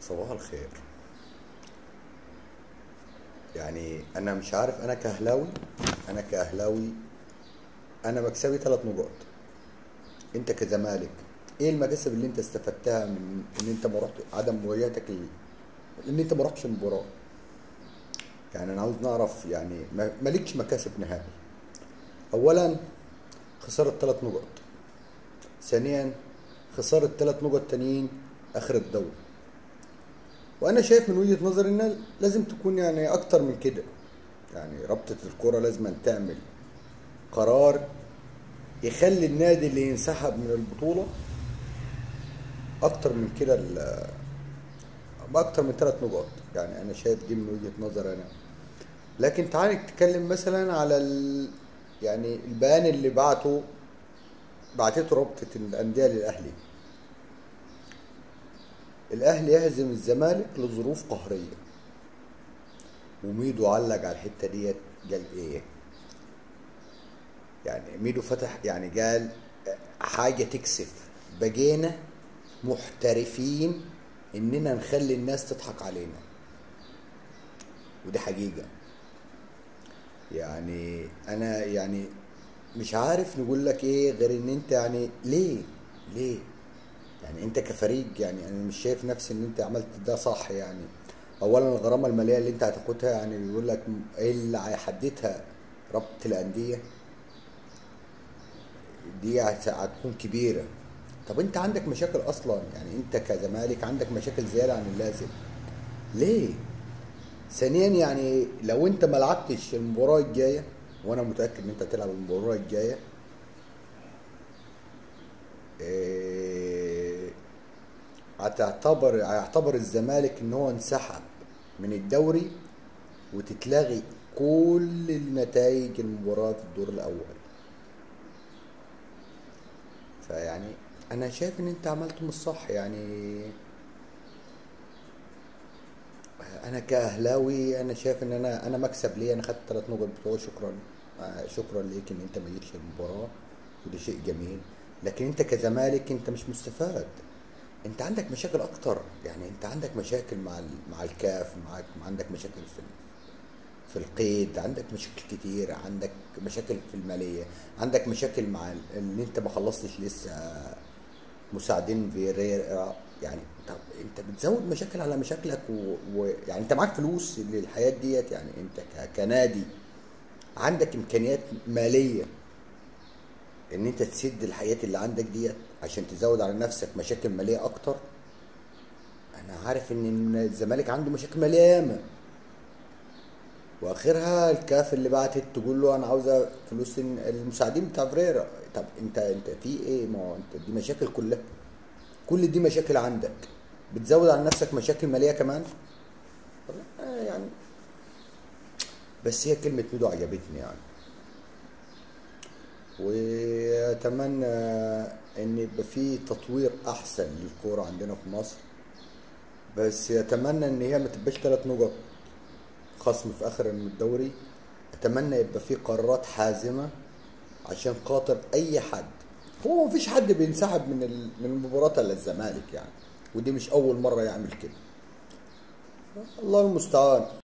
صباح الخير. يعني انا مش عارف، انا كاهلاوي انا مكسبي 3 نقاط. انت كزمالك، ايه المكاسب اللي انت استفدتها من ان انت ما رحت عدم مواجهتك ان انت ما رحتش المباراه؟ يعني انا عاوز نعرف، يعني مالكش مكاسب نهائي. اولا، خساره 3 نقاط. ثانيا، خساره 3 نقط تانيين اخر الدوري. وانا شايف من وجهة نظري ان لازم تكون يعني اكتر من كده. يعني رابطة الكرة لازم تعمل قرار يخلي النادي اللي ينسحب من البطولة اكتر من كده، باكتر من 3 نقاط. يعني انا شايف دي من وجهة نظري انا. لكن تعالى نتكلم مثلا على يعني البيان اللي بعتته رابطة الأندية للأهلي. الأهلي يهزم الزمالك لظروف قهرية. وميدو علق على الحتة ديت، قال إيه؟ يعني ميدو فتح، يعني قال حاجة تكسف. بقينا محترفين إننا نخلي الناس تضحك علينا، ودي حقيقة. يعني أنا يعني مش عارف نقول لك إيه غير إن أنت يعني ليه؟ يعني أنت كفريق، يعني أنا مش شايف نفسي إن أنت عملت ده صح. يعني أولا، الغرامة المالية اللي أنت هتاخدها، يعني بيقول لك إيه اللي هيحددها؟ رابطة الأندية. دي هتكون كبيرة. طب انت عندك مشاكل اصلا، يعني انت كزمالك عندك مشاكل زيادة عن اللازم. ليه؟ ثانيا، يعني لو انت ما لعبتش المباراة الجاية، وانا متأكد ان انت هتلعب المباراة الجاية، اه، هيعتبر الزمالك ان هو انسحب من الدوري، وتتلغي كل النتائج المباراة في الدور الاول. فيعني انا شايف ان انت عملته مش صح. يعني انا كاهلاوي انا شايف ان انا مكسب ليا. انا خدت 3 نقط بتوع، شكرا. شكرا ليك ان انت ما جيتش المباراه، وده شيء جميل. لكن انت كزمالك انت مش مستفاد. انت عندك مشاكل اكتر. يعني انت عندك مشاكل مع الكاف، عندك مشاكل في القيد، عندك مشاكل كتير، عندك مشاكل في الماليه، عندك مشاكل مع ان انت ما خلصتش لسه مساعدين فيريرا. يعني طب انت بتزود مشاكل على مشاكلك، يعني انت معاك فلوس للحياة ديت. يعني انت كنادي عندك امكانيات مالية ان انت تسد الحياة اللي عندك ديت عشان تزود على نفسك مشاكل مالية اكتر. انا عارف ان الزمالك عنده مشاكل مالية ياما، واخرها الكاف اللي بعتت تقول له انا عاوزه فلوس المساعدين بتاع فريرا. طب انت في ايه؟ ما هو انت دي مشاكل كلها، كل دي مشاكل عندك، بتزود على نفسك مشاكل مالية كمان. يعني بس هي كلمة ميدو عجبتني يعني. وأتمنى إن يبقى في تطوير أحسن للكورة عندنا في مصر. بس أتمنى إن هي ما تبقاش 3 نقط خصم في آخر الدوري. أتمنى يبقى في قرارات حازمة عشان خاطر أي حد. هو مفيش حد بينسحب من المباراة إلا الزمالك يعني، ودي مش أول مرة يعمل كده. الله المستعان.